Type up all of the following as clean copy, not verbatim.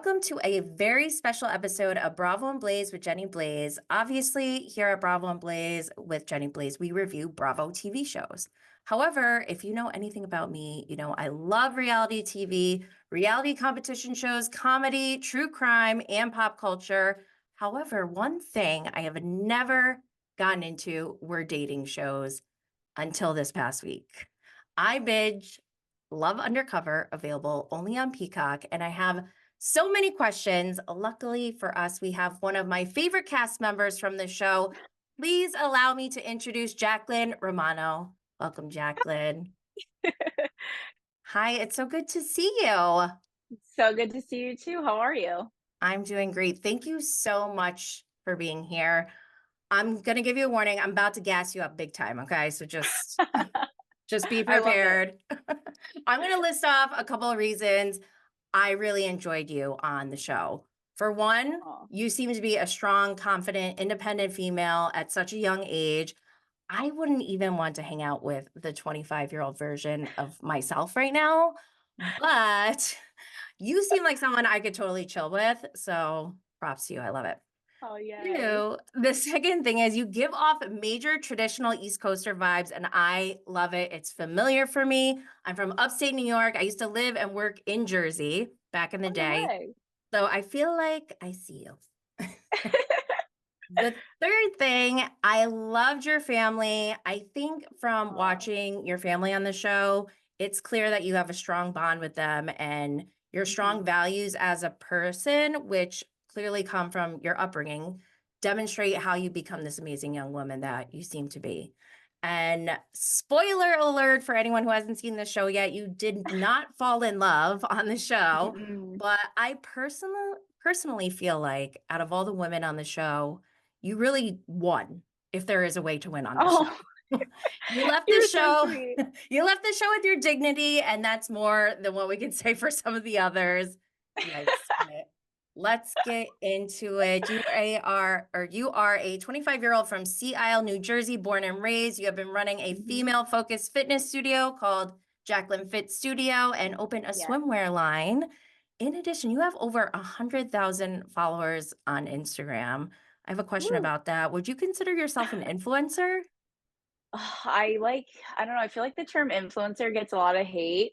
Welcome to a very special episode of Bravo and Blaze with Jenny Blaze. Obviously, here at Bravo and Blaze with Jenny Blaze, we review Bravo TV shows. However, if you know anything about me, you know I love reality TV, reality competition shows, comedy, true crime, and pop culture. However, one thing I have never gotten into were dating shows until this past week. I binge Love Undercover, available only on Peacock, and I have so many questions. Luckily for us, we have one of my favorite cast members from the show. Please allow me to introduce JACKLYN Romano. Welcome, JACKLYN. Hi, it's so good to see you. So good to see you too. How are you? I'm doing great. Thank you so much for being here. I'm going to give you a warning. I'm about to gas you up big time, okay? So just be I love it. prepared. I'm going to list off a couple of reasons I really enjoyed you on the show. For one, Aw. you seem to be a strong, confident, independent female at such a young age. I wouldn't even want to hang out with the 25-year-old version of myself right now, but you seem like someone I could totally chill with. So props to you. I love it. Oh, yay. Two, the second thing is you give off major traditional East Coaster vibes, and I love it. It's familiar for me. I'm from upstate New York. I used to live and work in Jersey back in the Oh, no day. way. So I feel like I see you. The third thing, I loved your family. I think from Aw. watching your family on the show, it's clear that you have a strong bond with them and your Mhm. strong values as a person, which clearly come from your upbringing, demonstrate how you become this amazing young woman that you seem to be. And spoiler alert for anyone who hasn't seen the show yet, you did not fall in love on the show. Mm-mm. But I personally feel like out of all the women on the show, you really won, if there is a way to win on this show. Oh, You left the you're so show sweet. you left the show with your dignity, and that's more than what we can say for some of the others. Yikes. But let's get into it. You are a 25-year-old from Sea Isle, New Jersey, born and raised. You have been running a Mhm. female-focused fitness studio called JACKLYN Fit Studio and opened a Yes. swimwear line. In addition, you have over 100,000 followers on Instagram. I have a question Woo. about that. Would you consider yourself an influencer? I don't know, I feel like the term influencer gets a lot of hate.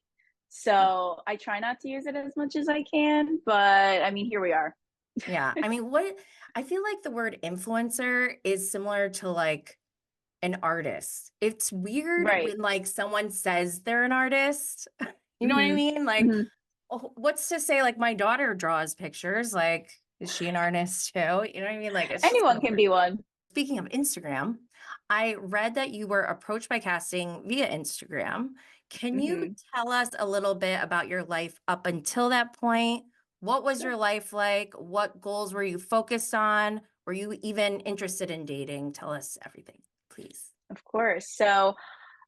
So I try not to use it as much as I can, but I mean, here we are. Yeah. I mean, what I feel like the word influencer is similar to like an artist. It's weird Right. when like someone says they're an artist. You know what I Mhm. mean? Like, Mhm. oh, what's to say like my daughter draws pictures? Like, is she an artist too? You know what I mean? Like, it's just kind Anyone of can weird. be one. Speaking of Instagram, I read that you were approached by casting via Instagram. Can you Mhm. tell us a little bit about your life up until that point? What was Sure. your life like? What goals were you focused on? Were you even interested in dating? Tell us everything, please. Of course. So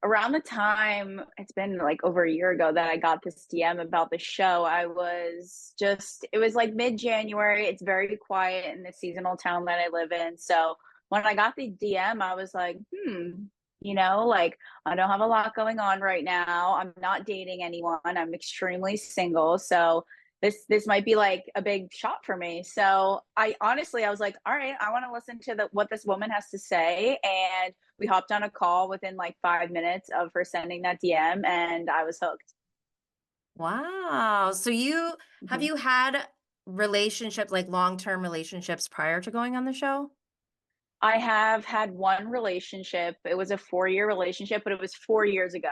around the time it's been like over a year ago that I got this DM about the show, it was like mid-January. It's very quiet in the seasonal town that I live in. So when I got the DM, I was like, like I don't have a lot going on right now. I'm not dating anyone. I'm extremely single. So this might be like a big shot for me. So I was like, all right, I want to listen to what this woman has to say. And we hopped on a call within like 5 minutes of her sending that DM, and I was hooked. Wow. So have Mhm. you had relationships, like long-term relationships prior to going on the show? I have had one relationship. It was a 4-year relationship, but it was 4 years ago.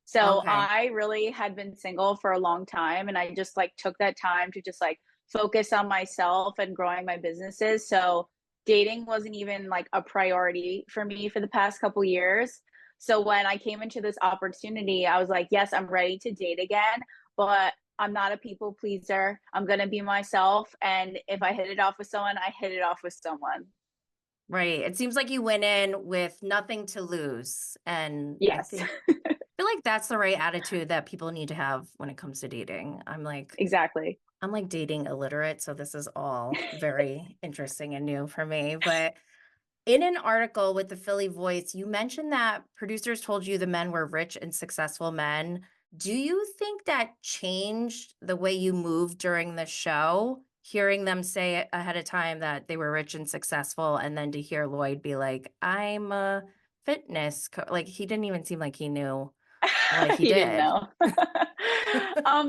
So Okay. I really had been single for a long time, and I just like took that time to just like focus on myself and growing my businesses. So dating wasn't even like a priority for me for the past couple years. So when I came into this opportunity, I was like, yes, I'm ready to date again, but I'm not a people pleaser. I'm going to be myself. And if I hit it off with someone, I hit it off with someone. Right. It seems like you went in with nothing to lose. And I Yes. feel like that's the right attitude that people need to have when it comes to dating. Exactly. I'm like dating illiterate, so this is all very interesting and new for me. But in an article with the Philly Voice, you mentioned that producers told you the men were rich and successful men. Do you think that changed the way you moved during the show? hearing them say ahead of time that they were rich and successful, and then to hear Lloyd be like, "I'm a like, he didn't even seem like he knew what he He didn't did." know.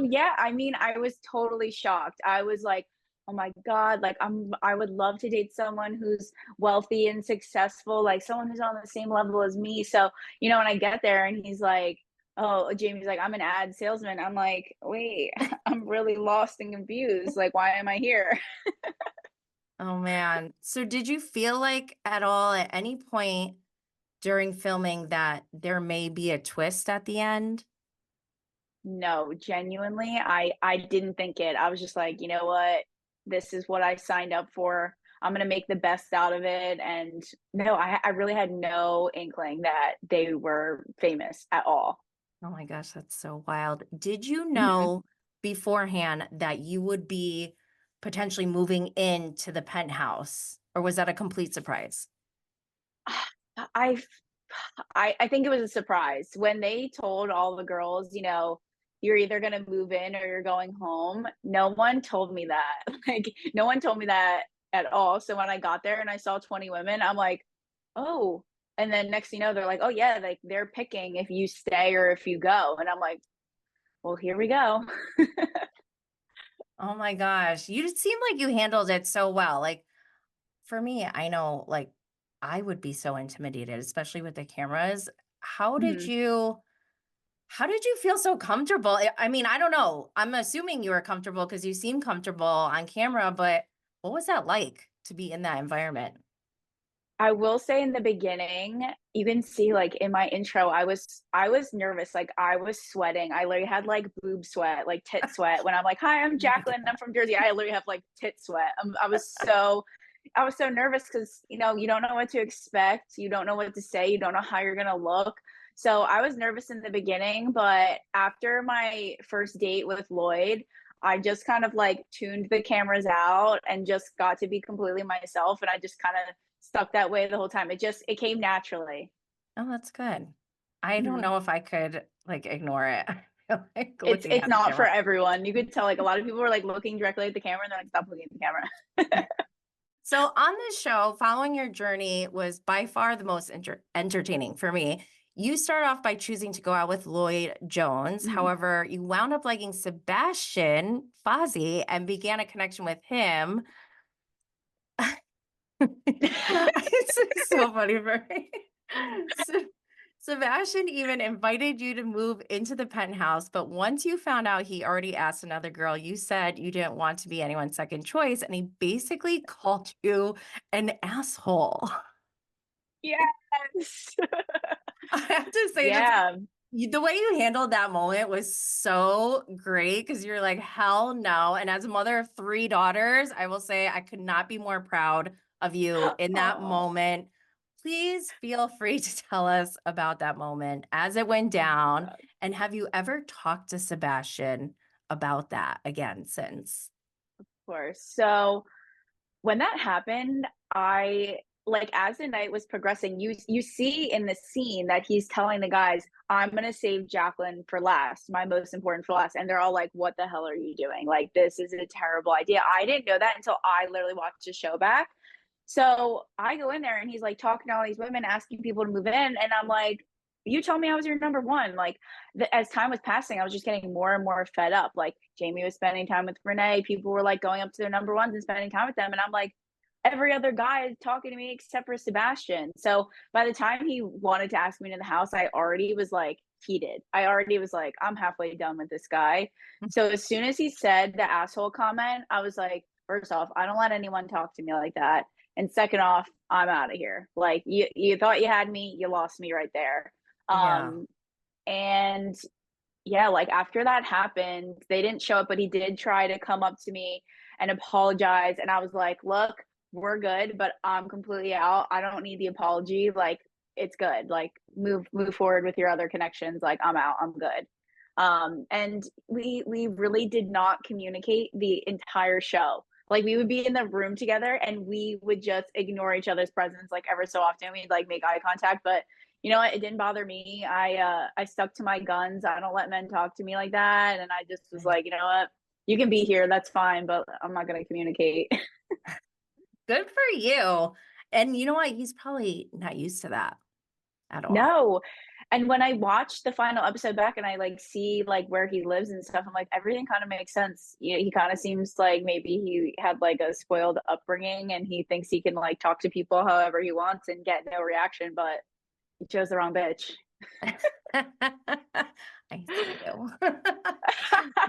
Yeah, I mean, I was totally shocked. I was like, "Oh my god, like, I would love to date someone who's wealthy and successful, like, someone who's on the same level as me." So, when I get there and he's like, "Oh," Jamie's like, "I'm an ad salesman." I'm like, "Wait, I'm really lost and confused, like, why am I here?" Oh, man. So did you feel like at all at any point during filming that there may be a twist at the end? No, genuinely, I didn't think it. I was just like, "You know what? This is what I signed up for. I'm gonna make the best out of it." And no, I really had no inkling that they were famous at all. Oh my gosh, that's so wild. Did you Mhm. know beforehand that you would be potentially moving into the penthouse, or was that a complete surprise? I I think it was a surprise when they told all the girls, "You're either gonna move in or you're going home." No one told me that. Like, no one told me that at all. So when I got there and I saw 20 women, I'm like, "Oh." And then next thing you know, they're like, "Oh yeah, like they're picking if you stay or if you go." And I'm like, "Well, here we go." Oh my gosh, you seem like you handled it so well. Like for me, I know like I would be so intimidated, especially with the cameras. How did Mhm. you how did you feel so comfortable? I mean, I don't know. I'm assuming you were comfortable because you seem comfortable on camera, but what was that like to be in that environment? I will say in the beginning, you can see, like, in my intro, I was nervous, like, I was sweating. I literally had, like, boob sweat, like, tit sweat when I'm like, "Hi, I'm Oh my Jacqueline, and I'm God. from Jersey." I literally have, like, tit sweat. I was so nervous because you don't know what to expect, you don't know what to say, you don't know how you're gonna look. So, I was nervous in the beginning, but after my first date with Lloyd, I just kind of, like, tuned the cameras out and just got to be completely myself, and I just kinda stuck that way the whole time. It came naturally. Oh, that's good. I don't Mhm. know if I could, like, ignore it. I feel like It's looking it's at the not for camera. everyone. You could tell, like, a lot of people were, like, looking directly at the camera, and they're like, "Stop looking at the camera." So on this show, following your journey was by far the most entertaining for me. You start off by choosing to go out with Lloyd Jones. Mhm. However, you wound up liking Sebastian Fozzie and began a connection with him. It's so funny for me. Se Sebastian even invited you to move into the penthouse, but once you found out he already asked another girl, you said you didn't want to be anyone's second choice, and he basically called you an asshole. Yes. I have to say that's Yeah. the way you handled that moment was so great because you're like, "Hell no," and as a mother of 3 daughters, I will say I could not be more proud of you in that Oh. moment. Please feel free to tell us about that moment as it went Oh my down, god. and have you ever talked to Sebastian about that again since? Of course. So when that happened, I like as the night was progressing, you see in the scene that he's telling the guys, "I'm gonna save Jacqueline for last, my most important for last," and they're all like, "What the hell are you doing? Like, this is a terrible idea." I didn't know that until I literally watched the show back. So I go in there and he's like talking to all these women, asking people to move in, and I'm like, "You told me I was your number one." Like, as time was passing, I was just getting more and more fed up. Like Jamie was spending time with Renee, people were like going up to their number ones and spending time with them, and I'm like, every other guy is talking to me except for Sebastian. So by the time he wanted to ask me into the house, I already was like heated. I already was like, I'm halfway done with this guy. So as soon as he said the asshole comment, I was like, first off, I don't let anyone talk to me like that. And second off, I'm out of here. Like you thought you had me, you lost me right there. Yeah, Um and yeah, like after that happened, they didn't show up, but he did try to come up to me and apologize. And I was like, look, we're good, but I'm completely out. I don't need the apology. Like, it's good. Like, move forward with your other connections. Like, I'm out. I'm good. And we really did not communicate the entire show. Like we would be in the room together and we would just ignore each other's presence like ever so often. We'd like make eye contact, but you know what? It didn't bother me. I stuck to my guns. I don't let men talk to me like that. And I just was right. like, you know what? You can be here, that's fine, but I'm not gonna communicate. Good for you. And you know what? He's probably not used to that at all. No. And when I watched the final episode back and I like see like where he lives and stuff, I'm like, everything kind of makes sense. You know, he kind of seems like maybe he had like a spoiled upbringing and he thinks he can like talk to people however he wants and get no reaction, but he chose the wrong bitch. I see you.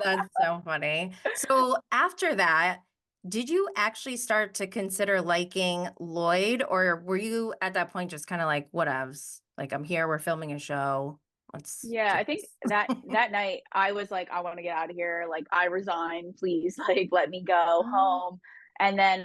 That's so funny. So after that, did you actually start to consider liking Lloyd, or were you at that point just kind of like, whatevs? Like, I'm here, we're filming a show. Let's Yeah, do I think this. that night I was like, I want to get out of here. Like, I resign, please. Like, let me go Oh, home. And then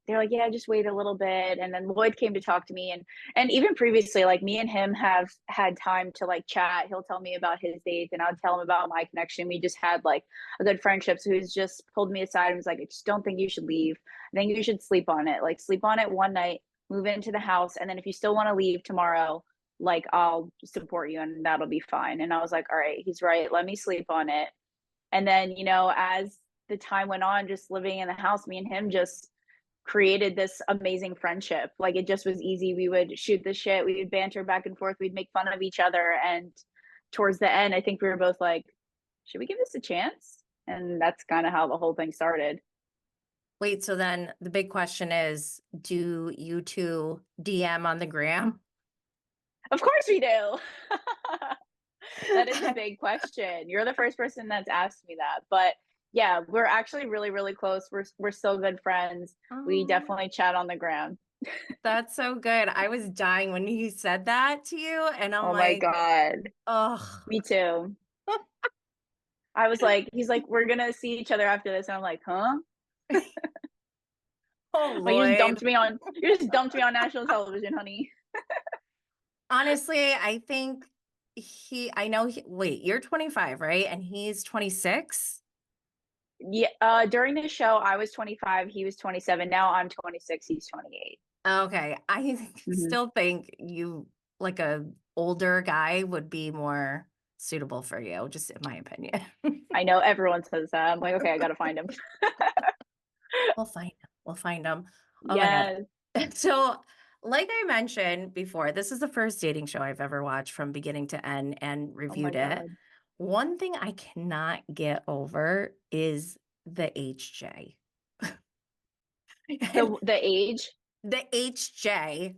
they're like, yeah, just wait a little bit. And then Lloyd came to talk to me, and even previously, like me and him have had time to like chat. He'll tell me about his dates, and I'll tell him about my connection. We just had like a good friendship. So he's just pulled me aside and was like, I just don't think you should leave. I think you should sleep on it. Like, sleep on it one night, move into the house, and then if you still want to leave tomorrow, like I'll support you and that'll be fine. And I was like, all right, he's right. Let me sleep on it. And then, you know, as the time went on, just living in the house, me and him just created this amazing friendship. Like it just was easy. We would shoot the shit, we would banter back and forth, we'd make fun of each other. And towards the end, I think we were both like, should we give this a chance? And that's kind of how the whole thing started. wait, so then the big question is, do you two DM on the gram? Of course we do. That is a big question. You're the first person that's asked me that. But yeah, we're actually really, really close. We're still good friends. We Oh, definitely chat on the ground. that's so good. I was dying when he said that to you, and I'm Oh my like, God. oh, Me too. I was like, he's like, we're gonna see each other after this. And I'm like, huh? oh, Like Lloyd. you just dumped me on national television, honey. Honestly, I think I know wait, you're 25, right? And he's 26? Yeah, during the show, I was 25, he was 27. Now I'm 26, he's 28. Okay. I Hmm. still think you, like a older guy, would be more suitable for you, just in my opinion. I know everyone says that. I'm like, okay, I gotta find him. We'll find him. We'll find him. Oh my God. Yes. So, like I mentioned before, this is the first dating show I've ever watched from beginning to end and Oh my reviewed it. God. One thing I cannot get over is the HJ. And The age. the HJ,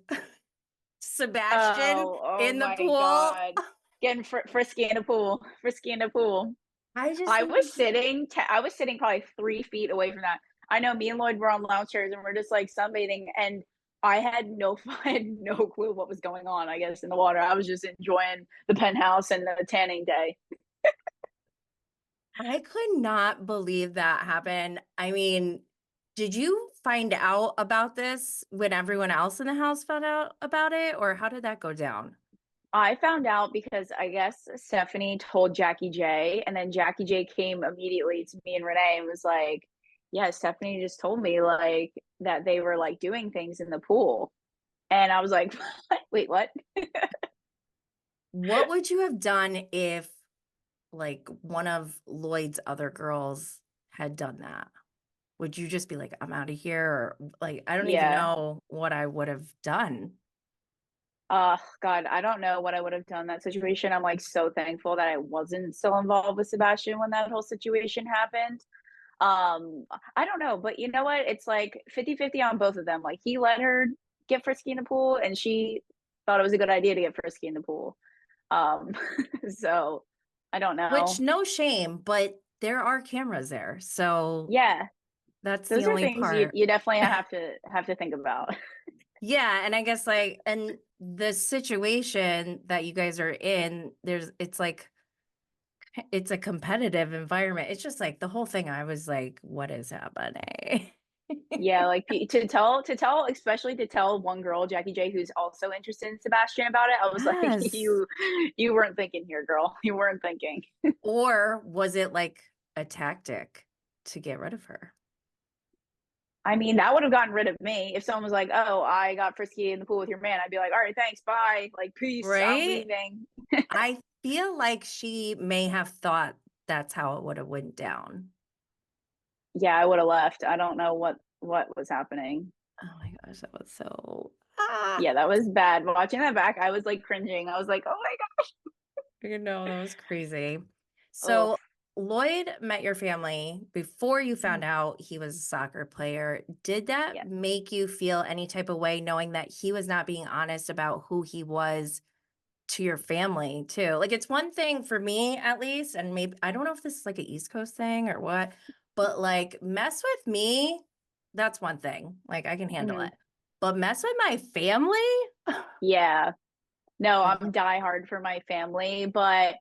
Sebastian Oh in the my pool. God. Getting frisky in the pool. Frisky in the pool. I just I think was it's sitting, I was sitting probably 3 feet away from that. I know me and Lloyd were on lounge chairs and we're just like sunbathing, and I had no I had no clue what was going on, I guess, in the water. I was just enjoying the penthouse and the tanning day. I could not believe that happened. I mean, did you find out about this when everyone else in the house found out about it, or how did that go down? I found out because I guess Stephanie told Jackie J, and then Jackie J came immediately to me and Renee and was like, yeah, Stephanie just told me like that they were like doing things in the pool. And I was like, wait, what? What would you have done if, like, one of Lloyd's other girls had done that? Would you just be like, I'm out of here? Or, like, I don't even Yeah. know what I would have done. God, I don't know what I would have done in that situation. I'm like so thankful that I wasn't still involved with Sebastian when that whole situation happened. I don't know, but you know what? It's like 50-50 on both of them. Like he let her get frisky in the pool and she thought it was a good idea to get frisky in the pool. Um, so I don't Which, know. no shame, but there are cameras there. So Yeah, that's the those are only things you part. you definitely have to think about. Yeah, and I guess, like, and the situation that you guys are in, it's like it's a competitive environment. It's just like the whole thing. I was like, what is happening? Yeah, like to tell, especially to tell one girl, Jackie J, who's also interested in Sebastian about it. I was like, Yes. you weren't thinking here, girl. You weren't thinking. Or was it like a tactic to get rid of her? I mean, that would have gotten rid of me if someone was like, "Oh, I got frisky in the pool with your man." I'd be like, "All right, thanks, bye, like peace, I'm Right? leaving." I feel like she may have thought that's how it would have went down. Yeah, I would have left. I don't know what was happening. Oh my gosh, that was so Yeah, that was bad. Watching that back, I was like cringing. I was like, oh my you know, that was crazy. god. So Lloyd met your family before you Oh, found out he was a soccer player. Did that yeah. make you feel any type of way knowing that he was not being honest about who he was to your family too? Like it's one thing for me at least, and maybe I don't know if this is like an East Coast thing or what, but like mess with me, that's one thing. Like I can handle Mhm. it. But mess with my family? Yeah. No, Like, I'm diehard for my family, but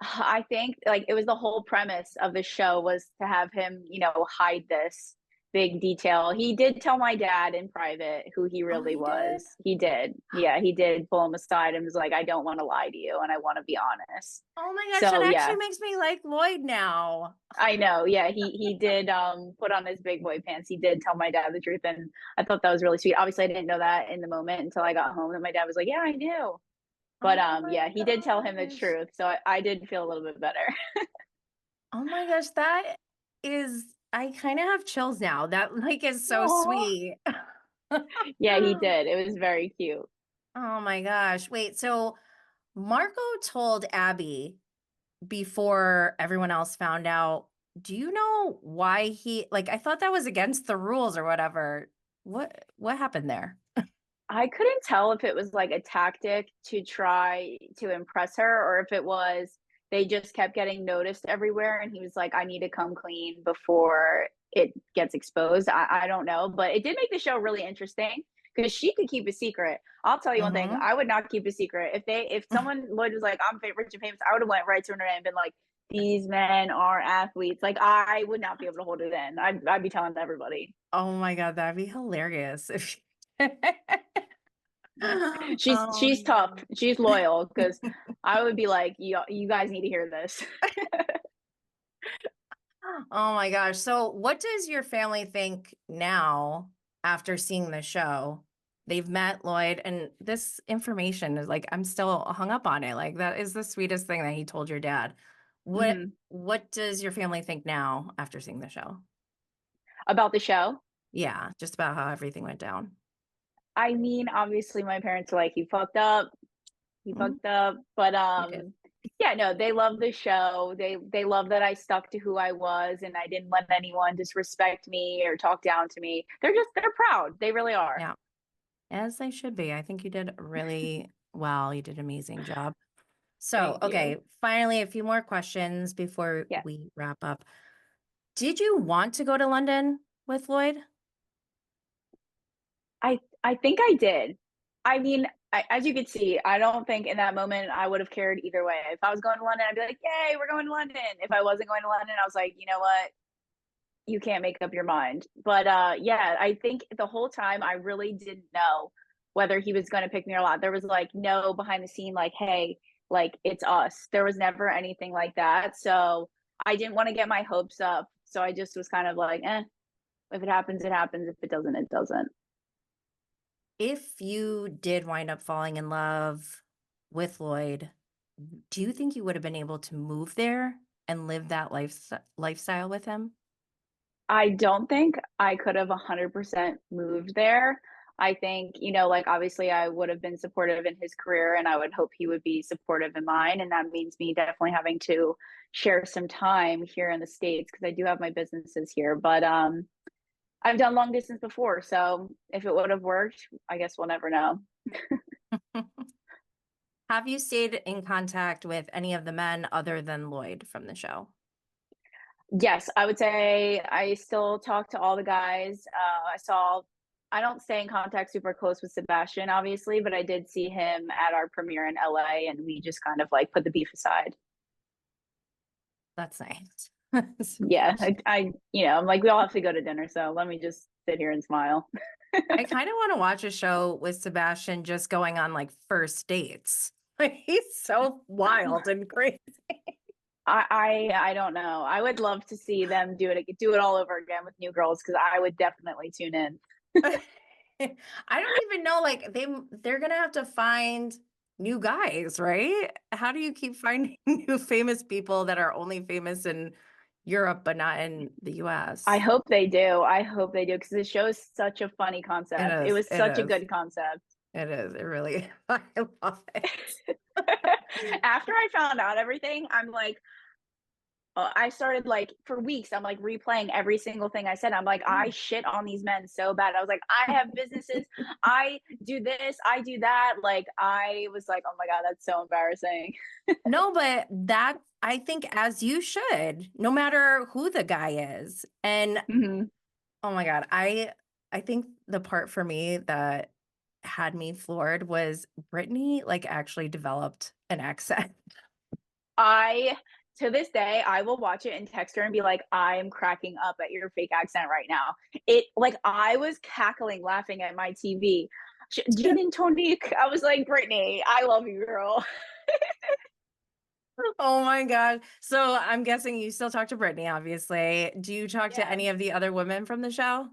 I think like it was the whole premise of the show was to have him, hide this big detail. He did tell my dad in private who he oh, really he did? was. He did. Yeah, he did pull him aside and was like, I don't want to lie to you and I want to be honest. Oh my gosh, that So actually yeah, makes me like Lloyd now. I know. Yeah, he did put on his big boy pants. He did tell my dad the truth and I thought that was really sweet. Obviously I didn't know that in the moment until I got home and my dad was like, "Yeah, I knew." But Oh my yeah, he did tell him the gosh. truth. So I did feel a little bit better. Oh my gosh, that is, I kind of have chills now. That like is so Aw. sweet. Yeah, he did. It was very cute. Oh my gosh. Wait, so Marco told Abby before everyone else found out. Do you know why he like I thought that was against the rules or whatever. What happened there? I couldn't tell if it was like a tactic to try to impress her or if it was they just kept getting noticed everywhere and he was like, I need to come clean before it gets exposed. I don't know. But it did make the show really interesting because she could keep a secret. I'll tell you one thing, Mm-hmm. I would not keep a secret. If someone Lloyd was like, I'm rich and famous, I would have went right to her and been like, these men are athletes. Like I would not be able to hold it in. I'd be telling everybody. Oh my God, that'd be hilarious if She's um tough. She's loyal because I would be like, you guys need to hear this. oh my gosh. So what does your family think now after seeing the show? They've met Lloyd and this information is like I'm still hung up on it. Like that is the sweetest thing that he told your dad. What Mhm. what does your family think now after seeing the show? About the show. Yeah, just about how everything went down. I mean, obviously, my parents are like, he fucked up. He Mhm, fucked up. But you did. yeah, no, they love the show. They love that I stuck to who I was and I didn't let anyone disrespect me or talk down to me. They're proud. They really are. Yeah, as they should be. I think you did really well. You did an amazing job. So, Thank you. okay, finally, a few more questions before Yeah. we wrap up. Did you want to go to London with Lloyd? I think I did. I mean, as you could see, I don't think in that moment I would have cared either way. If I was going to London, I'd be like, "Yay, we're going to London." If I wasn't going to London, I was like, "You know what? You can't make up your mind." But yeah, I think the whole time I really didn't know whether he was going to pick me or not. There was like no behind the scene, like, "Hey, like it's us." There was never anything like that. So I didn't want to get my hopes up. So I just was kind of like, "Eh, if it happens, it happens. If it doesn't, it doesn't." If you did wind up falling in love with Lloyd, do you think you would have been able to move there and live that lifestyle with him? I don't think I could have 100% moved there. I think, like obviously I would have been supportive in his career and I would hope he would be supportive in mine. And that means me definitely having to share some time here in the States because I do have my businesses here. But I've done long distance before. So if it would have worked, I guess we'll never know. Have you stayed in contact with any of the men other than Lloyd from the show? Yes, I would say I still talk to all the guys. I don't stay in contact super close with Sebastian, obviously, but I did see him at our premiere in LA and we just kind of like put the beef aside. That's nice. Yeah, Sebastian. I'm like, we all have to go to dinner, so let me just sit here and smile. I kind of want to watch a show with Sebastian just going on like first dates. Like he's so wild and crazy. I don't know. I would love to see them do it all over again with new girls because I would definitely tune in. I don't even know, like they're gonna have to find new guys, right? How do you keep finding new famous people that are only famous in Europe, but not in the I US. hope they do. I hope they do because the show is such a funny It concept. It is. was It such a is. good concept. It is. It really. I love it. After I found out everything, I'm like, I started like for weeks, I'm like replaying every single thing I said. I'm like, I shit on these men so bad. I was like, I have businesses, I do this, I do that. Like, I was like, oh my God, that's so embarrassing. No, but that I think as you should, no matter who the guy is. And Mhm. oh my God, I think the part for me that had me floored was Brittany like actually developed an accent. I to this day, I will watch it and text her and be like, I am cracking up at your fake accent right now. It like I was cackling, laughing at my TV. Gin and tonic. I was like, Brittany, I love you, girl. Oh my God. So I'm guessing you still talk to Brittany, obviously. Do you talk to Yes. any of the other women from the show?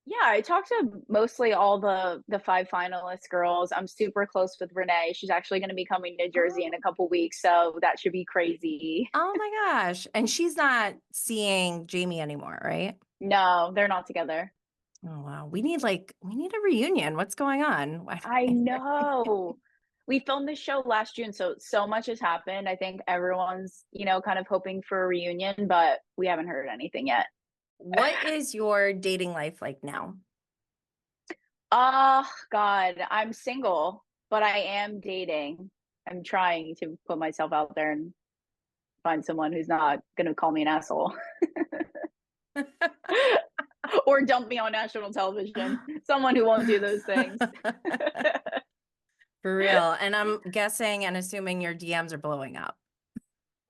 Yeah, I talked to mostly all the 5 finalist girls. I'm super close with Renee. She's actually gonna be coming to Jersey in a Oh, couple weeks, so that should be crazy. oh my gosh. And she's not seeing Jamie anymore, right? No, they're not together. Oh wow. We need a reunion. What's going on? I know. We filmed this show last June, so so much has happened. I think everyone's, kind of hoping for a reunion, but we haven't heard anything yet. What is your dating life like now? Oh, God, I'm single, but I am dating. I'm trying to put myself out there and find someone who's not gonna call me an asshole or dump me on national television. Someone who won't do those things. For real. And I'm guessing and assuming your DMs are blowing up.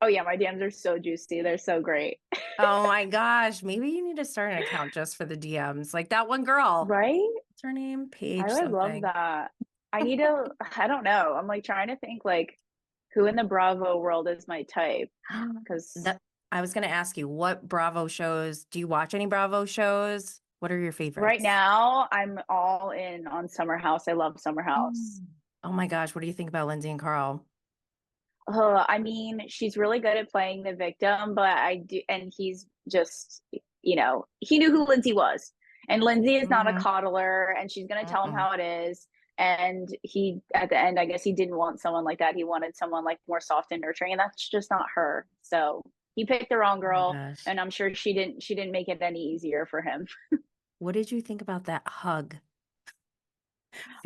Oh, yeah, my DMs are so juicy. They're so great. Oh my gosh. Maybe you need to start an account just for the DMs. Like that one girl. Right? What's her name? I Paige would love something. that. I need to I don't know. I'm, like, trying to think, like, who in the Bravo world is my type? Because That I was gonna ask you, what Bravo shows do you watch any Bravo shows? What are your right favorites? now, I'm all in on Summer House. I love Summer House. Mm. Oh my gosh, what do you think about Lindsay and Carl? I mean, she's really good at playing the victim, but I do and he's just, he knew who Lindsay was. And Lindsay is not a Mhm. coddler, and she's gonna tell him Mm-mm. how it is. And he at the end, I guess he didn't want someone like that. He wanted someone, like, more soft and nurturing, and that's just not her. So, he picked the wrong Oh my girl, gosh. and I'm sure she didn't make it any easier for him. What did you think about that hug?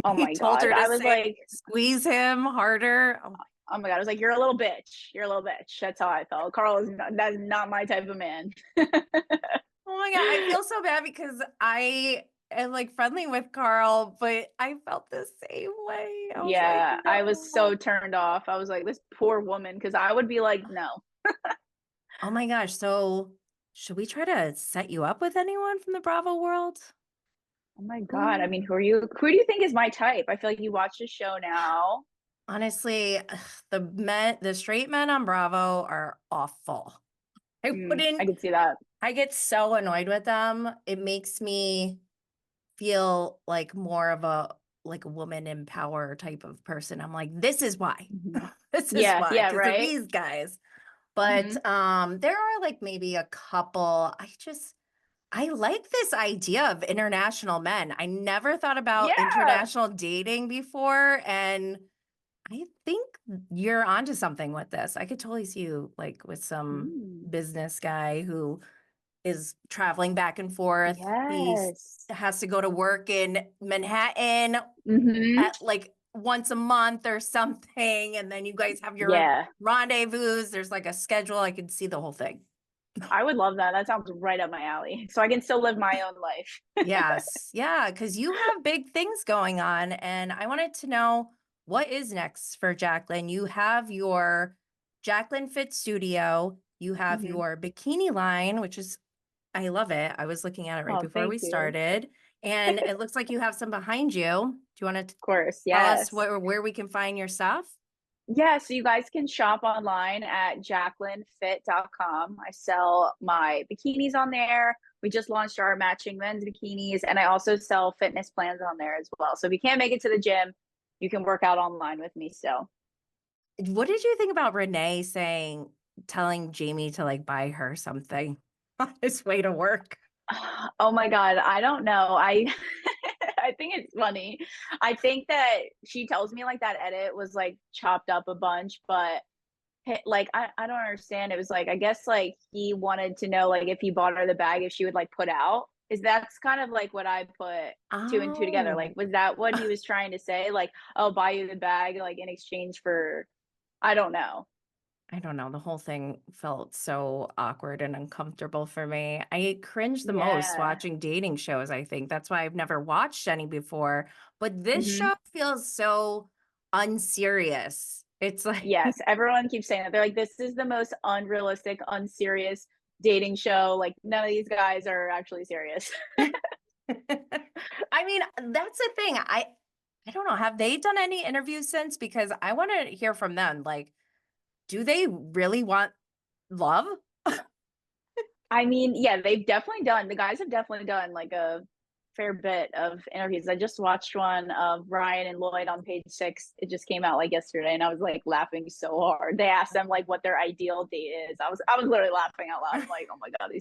Oh He my told god. her to I was say, like, squeeze him harder. Oh, oh my god, I was like, "You're a little bitch. You're a little bitch." That's how I felt. Carl is not that's not my type of man. oh my God. I feel so bad because I am like friendly with Carl, but I felt the same way. I was like, Yeah, I was no. so turned off. I was like, "This poor woman," because I would be like, "No." Oh my gosh. So should we try to set you up with anyone from the Bravo world? Oh my god, I Mm. mean, who do you think is my type? I feel like you watch the show now. Honestly, the straight men on Bravo are awful. I I wouldn't, can see that. I get so annoyed with them. It makes me feel like more of a woman in power type of person. I'm like, this is why. Mhm. This is Yeah, why, yeah, because of right? these guys. But Mhm. there are like maybe a couple. I like this idea of international men. I never thought about Yeah. international dating before, and I think you're onto something with this. I could totally see you like with some Mm. business guy who is traveling back and forth. He's Yes. has to go to work in Manhattan Mhm. at like once a month or something, and then you guys have your Yeah. rendezvous. There's like a schedule. I could see the whole thing. I would love that. That sounds right up my alley. So I can still live my own life. Yes. Yeah, because you have big things going on. And I wanted to know what is next for Jacqueline. You have your Jacqueline Fit Studio, you have Mhm. your bikini line, which is, I love it. I was looking at it right Oh, before thank we you. started. And it looks like you have some behind you. Do you want to Of course, tell us yes. where we can find your stuff? Yeah, so you guys can shop online at jacklynfit.com. I sell my bikinis on there. We just launched our matching men's bikinis, and I also sell fitness plans on there as well. So if you can't make it to the gym, you can work out online with me still. What did you think about Renee saying telling Jamie to like buy her something on his way to work? Oh my god, I don't know. I I think it's funny. I think that she tells me like that edit was like chopped up a bunch, but like I don't understand. It was like I guess like he wanted to know like if he bought her the bag if she would like put out. Is that's kind of like what I put two and two together. Like Oh, was that what he was trying to say? Like, I'll buy you the bag like in exchange for I don't know. I don't know. The whole thing felt so awkward and uncomfortable for me. I cringe the most Yeah. watching dating shows, I think. That's why I've never watched any before. But this Mhm. show feels so unserious. It's like, Yes, everyone keeps saying that. They're like, "This is the most unrealistic, unserious dating show." Like, none of these guys are actually serious. I mean, that's the thing. I don't know. Have they done any interviews since? Because I want to hear from them. Like, do they really want love? I mean, yeah, they've definitely done the guys have definitely done, like, a fair bit of interviews. I just watched one of Ryan and Lloyd on Page Six. It just came out, like, yesterday, and I was, like, laughing so hard. They asked them, like, what their ideal date is. I was literally laughing out loud. I'm like, "Oh my god,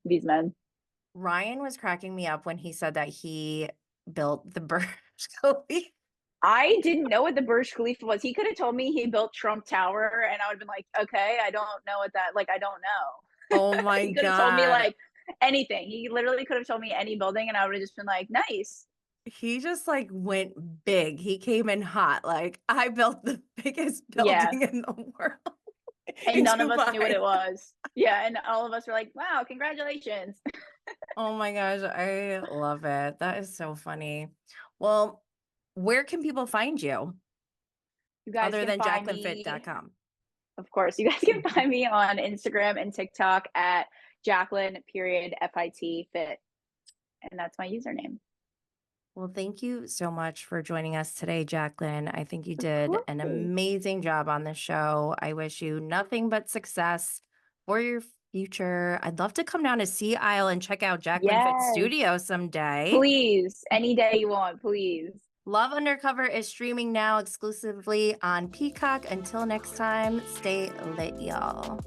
these men." Ryan was cracking me up when he said that he built the Burj Khalifa. I didn't know what the Burj Khalifa was. He could have told me he built Trump Tower, and I would have been like, "Okay, I don't know what that like, I don't know." Oh my He could have told me, God. like, anything. He literally could have told me any building, and I would have just been like, "Nice." He just like went big. He came in hot. Like, I built the biggest Yeah, building in the world and in none of us knew what Dubai. it was. Yeah, and all of us were like, "Wow, congratulations." Oh my gosh, I love it. That is so funny. Well, where can people find you You guys other can than find me jacklynfit.com? of course, you guys can find me on Instagram and TikTok at Jacqueline period FIT fit, and that's my username. Well, thank you so much for joining us today, Jacqueline. I think you Of did an course. amazing job on the show. I wish you nothing but success for your future. I'd love to come down to Sea Isle and check out Jacqueline Fit Yes. Studio someday. Please, any day you want, please. Love Undercover is streaming now exclusively on Peacock. Until next time, stay lit, y'all.